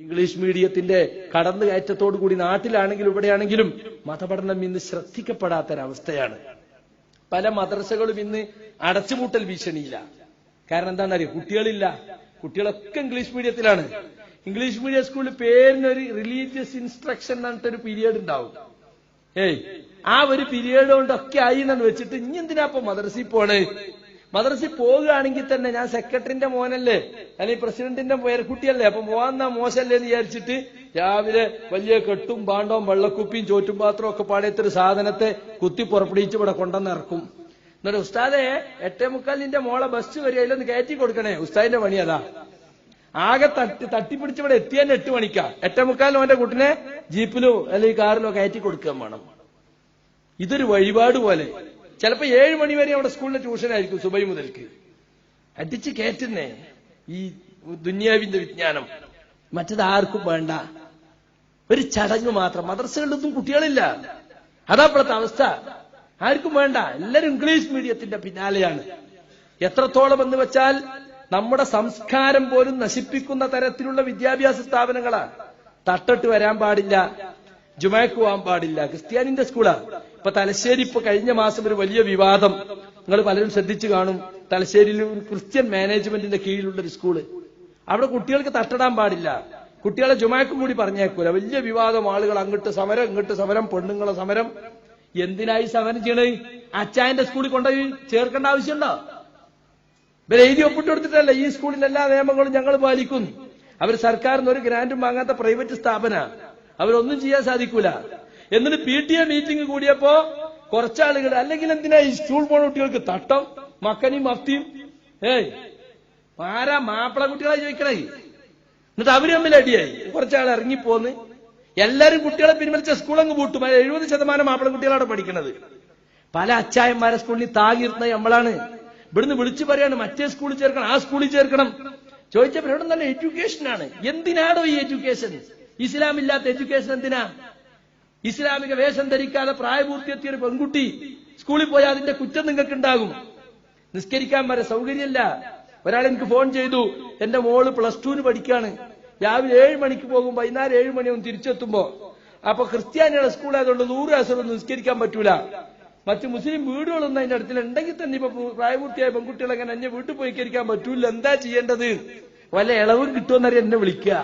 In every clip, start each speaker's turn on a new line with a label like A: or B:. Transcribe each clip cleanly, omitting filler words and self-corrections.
A: English മീഡിയത്തിന്റെ കടന്നുകയറ്റത്തോടു കൂടി നാട്ടിലാണെങ്കിലും ഇവിടെയാണെങ്കിലും മതപഠനം ഇന്ന് ശ്രദ്ധിക്കപ്പെടാത്തൊരവസ്ഥയാണ്. പല മദ്രസകളും ഇന്ന് അടച്ചുപൂട്ടൽ ഭീഷണിയില്ല. കാരണം എന്താണെന്നറിയോ? കുട്ടികളില്ല. കുട്ടികളൊക്കെ ഇംഗ്ലീഷ് മീഡിയത്തിലാണ്. ഇംഗ്ലീഷ് മീഡിയം സ്കൂളിൽ പേരിനൊരു റിലീജിയസ് ഇൻസ്ട്രക്ഷൻ എന്ന് പറഞ്ഞിട്ടൊരു പീരീഡ് ഉണ്ടാവും. ആ ഒരു പീരീഡ് കൊണ്ടൊക്കെ ആയി എന്നാണ് വെച്ചിട്ട് ഇനി എന്തിനാ ഇപ്പൊ മദ്രസയിൽ പോണേ? മദ്രസയിൽ പോവുകയാണെങ്കിൽ തന്നെ ഞാൻ സെക്രട്ടറിന്റെ മോനല്ലേ അല്ലെങ്കിൽ പ്രസിഡന്റിന്റെ പേരക്കുട്ടിയല്ലേ, അപ്പൊ പോവാന്നാ മോശമല്ലേ എന്ന് വിചാരിച്ചിട്ട് രാവിലെ വലിയ കെട്ടും പാണ്ടവും വെള്ളക്കുപ്പിയും ചോറ്റും പാത്രവും ഒക്കെ പാടത്തൊരു സാധനത്തെ കുത്തി പുറപ്പെടുവിച്ച് ഇവിടെ കൊണ്ടുവന്നിറക്കും. എന്നിട്ട് ഉസ്താദെ 8:45 മോളെ ബസ് വരിക, അതിലൊന്ന് കയറ്റി കൊടുക്കണേ. ഉസ്താദിന്റെ പണി അതാ. ആകെ തട്ടിപ്പിടിച്ച് ഇവിടെ എത്തിയാൽ 8 മണിക്കാ. 8:45 അവന്റെ കുട്ടിനെ ജീപ്പിലോ അല്ലെങ്കിൽ കാറിലോ കയറ്റി കൊടുക്കാൻ വേണം. ഇതൊരു വഴിപാട് പോലെ. ചിലപ്പോ 7 മണി വരെ അവിടെ സ്കൂളിലെ ട്യൂഷനായിരിക്കും സുബൈ മുതൽക്ക്. അടിച്ച് കയറ്റുന്നേ ഈ ദുന്യാവിന്റെ വിജ്ഞാനം. മറ്റത് ആർക്കും വേണ്ട, ഒരു ചടങ്ങ് മാത്രം. മദ്രസകളിലൊന്നും കുട്ടികളില്ല. അതാ ഇപ്പോഴത്തെ അവസ്ഥ. ആർക്കും വേണ്ട, എല്ലാവരും ഇംഗ്ലീഷ് മീഡിയത്തിന്റെ പിന്നാലെയാണ്. എത്രത്തോളം എന്ന് വെച്ചാൽ നമ്മുടെ സംസ്കാരം പോലും നശിപ്പിക്കുന്ന തരത്തിലുള്ള വിദ്യാഭ്യാസ സ്ഥാപനങ്ങളാണ്. തട്ടിട്ട് വരാൻ പാടില്ല, ജുമാക്ക് പോകാൻ പാടില്ല. ക്രിസ്ത്യാനിന്റെ സ്കൂളാ. ഇപ്പൊ തലശ്ശേരി ഇപ്പൊ കഴിഞ്ഞ മാസം ഒരു വലിയ വിവാദം നിങ്ങൾ പലരും ശ്രദ്ധിച്ചു കാണും. തലശ്ശേരിയിൽ ഒരു ക്രിസ്ത്യൻ മാനേജ്മെന്റിന്റെ കീഴിലുള്ള ഒരു സ്കൂള്. അവിടെ കുട്ടികൾക്ക് തട്ടിടാൻ പാടില്ല, കുട്ടികളെ ജുമാക്കും കൂടി പറഞ്ഞേക്കൂല. വലിയ വിവാദം. ആളുകൾ അങ്ങോട്ട് സമരം ഇങ്ങോട്ട് സമരം, പെണ്ണുങ്ങളെ സമരം. എന്തിനായി സമരം ചെയ്യണേ? അച്ചായന്റെ സ്കൂളിൽ കൊണ്ടുപോയി ചേർക്കേണ്ട ആവശ്യമുണ്ടോ? ഇവരെ എഴുതി ഒപ്പിട്ട് കൊടുത്തിട്ടല്ല ഈ സ്കൂളിൽ എല്ലാ നിയമങ്ങളും ഞങ്ങൾ പാലിക്കുന്നു. അവർ സർക്കാരിന് ഒരു ഗ്രാന്റും വാങ്ങാത്ത പ്രൈവറ്റ് സ്ഥാപന. അവരൊന്നും ചെയ്യാൻ സാധിക്കൂല. എന്നിട്ട് PTA മീറ്റിംഗ് കൂടിയപ്പോ കുറച്ചാളുകൾ, അല്ലെങ്കിൽ എന്തിനാ ഈ സ്കൂൾ പോണ കുട്ടികൾക്ക് തട്ടം മക്കനെയും മഫ്തിയും? ആരാ മാപ്പിള കുട്ടികളായി ചോദിക്കണേ? എന്നിട്ട് അവര് തമ്മിൽ അടിയായി. കുറച്ചാൾ ഇറങ്ങിപ്പോന്ന് എല്ലാരും കുട്ടികളെ പിൻവലിച്ച സ്കൂളങ്ങ് പൂട്ടും. 70% മാപ്പിള കുട്ടികളാണ് പഠിക്കുന്നത്. പല അച്ചായന്മാരെ സ്കൂളിൽ താങ്ങിയിരുന്നത് നമ്മളാണ്. ഇവിടുന്ന് വിളിച്ചു പറയാണ് മറ്റേ സ്കൂളിൽ ചേർക്കണം, ആ സ്കൂളിൽ ചേർക്കണം. ചോദിച്ചപ്പോൾ ഇവിടെ നല്ല എഡ്യൂക്കേഷനാണ്. എന്തിനാണോ ഈ എഡ്യൂക്കേഷൻ? ഇസ്ലാമില്ലാത്ത എഡ്യൂക്കേഷൻ എന്തിനാ? ഇസ്ലാമിക വേഷം ധരിക്കാതെ പ്രായപൂർത്തിയെത്തിയ ഒരു പെൺകുട്ടി സ്കൂളിൽ പോയാൽ അതിന്റെ കുറ്റം നിങ്ങൾക്ക് ഉണ്ടാകും. നിസ്കരിക്കാൻ വരെ സൗകര്യമില്ല. ഒരാൾ എനിക്ക് ഫോൺ ചെയ്തു, എന്റെ മോള് +2 പഠിക്കാണ്. രാവിലെ 7 മണിക്ക് പോകും, വൈകുന്നേരം 7 മണിയൊന്നും തിരിച്ചെത്തുമ്പോ. അപ്പൊ ക്രിസ്ത്യാനിയുടെ സ്കൂളായതുകൊണ്ട് 100 ദിവസമൊന്നും നിസ്കരിക്കാൻ പറ്റൂല. മറ്റു മുസ്ലിം വീടുകളൊന്നും അതിന്റെ അടുത്തിൽ ഉണ്ടെങ്കിൽ തന്നെ ഇപ്പൊ പ്രായപൂർത്തിയായ പെൺകുട്ടികൾ അങ്ങനെ അന്യ വീട്ടിൽ പോയി കരിക്കാൻ പറ്റൂല. എന്താ ചെയ്യേണ്ടത്? വല്ല ഇളവും കിട്ടുമെന്നറിയാൻ എന്നെ വിളിക്കുക.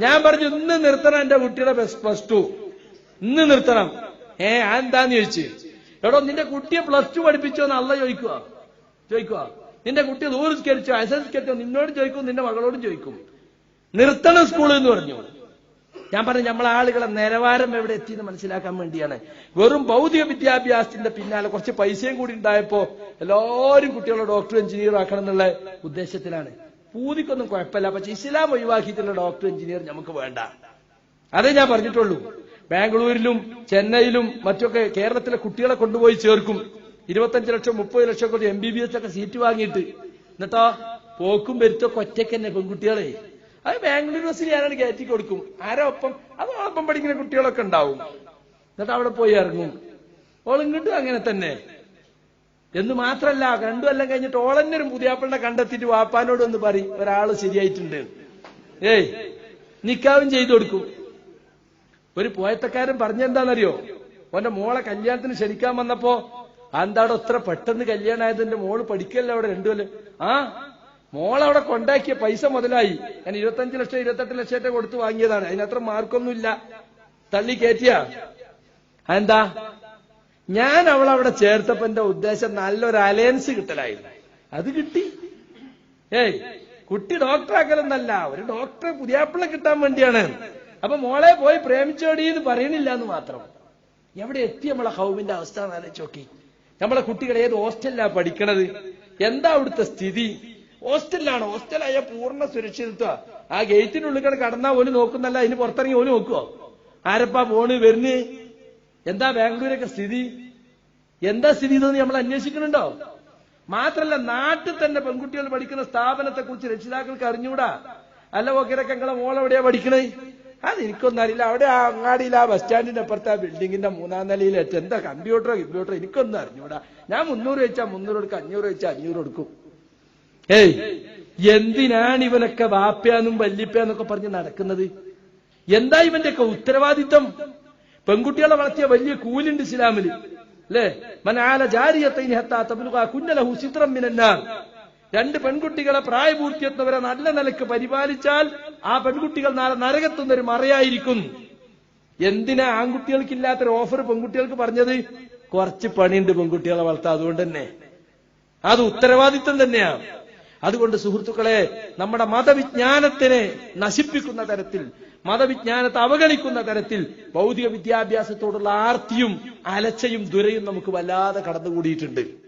A: ഞാൻ പറഞ്ഞു ഇന്ന് നിർത്തണം എന്റെ കുട്ടിയുടെ +2, ഇന്ന് നിർത്തണം. എന്താന്ന് ചോദിച്ചു. എടോ നിന്റെ കുട്ടിയെ +2 പഠിപ്പിച്ചോ എന്ന് അള്ള ചോദിക്കുക. നിന്റെ കുട്ടി 100 സ്കരിച്ചോ SS നിന്നോട് ചോദിക്കും, നിന്റെ മകളോടും ചോദിക്കും. നിർത്തണം സ്കൂളിൽ എന്ന് പറഞ്ഞു. ഞാൻ പറഞ്ഞു നമ്മളെ ആളുകളെ നിലവാരം എവിടെ എത്തിയെന്ന് മനസ്സിലാക്കാൻ വേണ്ടിയാണ്. വെറും ഭൗതിക വിദ്യാഭ്യാസത്തിന്റെ പിന്നാലെ കുറച്ച് പൈസയും കൂടി ഉണ്ടായപ്പോ എല്ലാവരും കുട്ടികളെ ഡോക്ടർ എഞ്ചിനീയർ ആക്കണം എന്നുള്ള ഉദ്ദേശത്തിലാണ്. പൂതിക്കൊന്നും കുഴപ്പമില്ല, പക്ഷെ ഇസ്ലാം ഒഴിവാക്കിയിട്ടുള്ള ഡോക്ടർ എഞ്ചിനീയർ നമുക്ക് വേണ്ട. അതേ ഞാൻ പറഞ്ഞിട്ടുള്ളൂ. ബാംഗ്ലൂരിലും ചെന്നൈയിലും മറ്റൊക്കെ കേരളത്തിലെ കുട്ടികളെ കൊണ്ടുപോയി ചേർക്കും. 25 ലക്ഷം 30 ലക്ഷം ഒക്കെ MBBS ഒക്കെ സീറ്റ് വാങ്ങിയിട്ട്. എന്നിട്ടോ പോക്കും വരുത്തൊക്കെ ഒറ്റയ്ക്ക് തന്നെ പെൺകുട്ടികളെ. അത് ബാംഗ്ലൂർ യൂണിവേഴ്സിറ്റി ആരാണ് കയറ്റി കൊടുക്കും. ആരോ ഒപ്പം അതോടൊപ്പം പഠിക്കുന്ന കുട്ടികളൊക്കെ ഉണ്ടാവും. എന്നിട്ട് അവിടെ പോയി ഇറങ്ങും. ഓളിങ്ങോട്ടും അങ്ങനെ തന്നെ. എന്ന് മാത്രല്ല, 2 കൊല്ലം കഴിഞ്ഞിട്ട് ഓളന്നൊരു പുതിയാപ്പിളിനെ കണ്ടെത്തിയിട്ട് വാപ്പാനോട് ഒന്ന് പറയും ഒരാള് ശരിയായിട്ടുണ്ട്, നിക്കാവും ചെയ്തു കൊടുക്കും. ഒരു പോയത്തക്കാരൻ പറഞ്ഞെന്താണെന്നറിയോ? ഓന്റെ മോളെ കല്യാണത്തിന് ക്ഷണിക്കാൻ വന്നപ്പോ എന്താടോ ഇത്ര പെട്ടെന്ന് കല്യാണമായത്? എന്റെ മോള് പഠിക്കല്ലോ അവിടെ 2 കൊല്ലം. മോളവിടെ കൊണ്ടാക്കിയ പൈസ മുതലായി. ഞാൻ 25 ലക്ഷം 28 ലക്ഷത്തെ കൊടുത്ത് വാങ്ങിയതാണ്. അതിനത്ര മാർക്കൊന്നുമില്ല. തള്ളി കയറ്റിയ എന്താ? ഞാൻ അവളവിടെ ചേർത്തപ്പോ എന്റെ ഉദ്ദേശം നല്ലൊരു അലയൻസ് കിട്ടലായിരുന്നു. അത് കിട്ടി. കുട്ടി ഡോക്ടറാക്കലെന്നല്ല, ഒരു ഡോക്ടറെ പുതിയാപ്പിളെ കിട്ടാൻ വേണ്ടിയാണ്. അപ്പൊ മോളെ പോയി പ്രേമിച്ചോടി എന്ന് പറയണില്ല എന്ന് മാത്രം. എവിടെ എത്തി നമ്മളെ ഹൗമിന്റെ അവസ്ഥ ആലോചിച്ച് നോക്കി. നമ്മളെ കുട്ടികൾ ഏത് ഹോസ്റ്റലിലാ പഠിക്കണത്? എന്താ അവിടുത്തെ സ്ഥിതി? ഹോസ്റ്റലിലാണ്. ഹോസ്റ്റലായ പൂർണ്ണ സുരക്ഷിതത്വ. ആ ഗേറ്റിനുള്ളിൽ കടന്നാ ഓല് നോക്കുന്നല്ല, അതിന് പുറത്തിറങ്ങി ഓല് നോക്കുവോ? ആരപ്പാ പോണ് വരുന്ന്? എന്താ ബാംഗ്ലൂരൊക്കെ സ്ഥിതി? എന്താ സ്ഥിതി ഇതൊന്നും നമ്മൾ അന്വേഷിക്കുന്നുണ്ടോ? മാത്രല്ല നാട്ടിൽ തന്നെ പെൺകുട്ടികൾ പഠിക്കുന്ന സ്ഥാപനത്തെ കുറിച്ച് രക്ഷിതാക്കൾക്ക് അറിഞ്ഞൂടാ. അല്ല ഓക്കിരൊക്കെ നിങ്ങളെ മോളെവിടെയാ പഠിക്കണേ? അത് എനിക്കൊന്നും അറിയില്ല. അവിടെ ആ അങ്ങാടിയിൽ ആ ബസ് സ്റ്റാൻഡിന്റെ അപ്പുറത്തെ ആ ബിൽഡിങ്ങിന്റെ 3ാം നിലയിലേറ്റ് എന്താ കമ്പ്യൂട്ടറോ എനിക്കൊന്നും അറിഞ്ഞൂടാ. ഞാൻ 300 വെച്ചാൽ 300 കൊടുക്കും, 500 വെച്ചാൽ 500 കൊടുക്കും. എന്തിനാണ് ഇവനൊക്കെ വാപ്യാന്നും വല്യപ്പയാന്നൊക്കെ പറഞ്ഞ് നടക്കുന്നത്? എന്താ ഇവന്റെയൊക്കെ ഉത്തരവാദിത്വം? പെൺകുട്ടികളെ വളർത്തിയ വലിയ കൂലുണ്ട് ഇസ്ലാമില്, അല്ലേ? മനാല ജാരിയത്തൈനി ഹത്താ തബ്ലുഗ കുന്നലഹു സിത്രം മിനന്നാർ. രണ്ട് പെൺകുട്ടികളെ പ്രായപൂർത്തിയെത്തുന്നവരെ നല്ല നിലക്ക് പരിപാലിച്ചാൽ ആ പെൺകുട്ടികൾ നാളെ നരകത്തുന്നൊരു മറയായിരിക്കും. എന്തിനാ ആൺകുട്ടികൾക്കില്ലാത്തൊരു ഓഫർ പെൺകുട്ടികൾക്ക് പറഞ്ഞത്? കുറച്ച് പണിയുണ്ട് പെൺകുട്ടികളെ വളർത്താം, അതുകൊണ്ട് തന്നെ അത് ഉത്തരവാദിത്വം തന്നെയാണ്. അതുകൊണ്ട് സുഹൃത്തുക്കളെ, നമ്മുടെ മതവിജ്ഞാനത്തിനെ നശിപ്പിക്കുന്ന തരത്തിൽ, മതവിജ്ഞാനത്തെ അവഗണിക്കുന്ന തരത്തിൽ ഭൗതിക വിദ്യാഭ്യാസത്തോടുള്ള ആർത്തിയും അലച്ചയും ദുരയും നമുക്ക് വല്ലാതെ കടന്നുകൂടിയിട്ടുണ്ട്.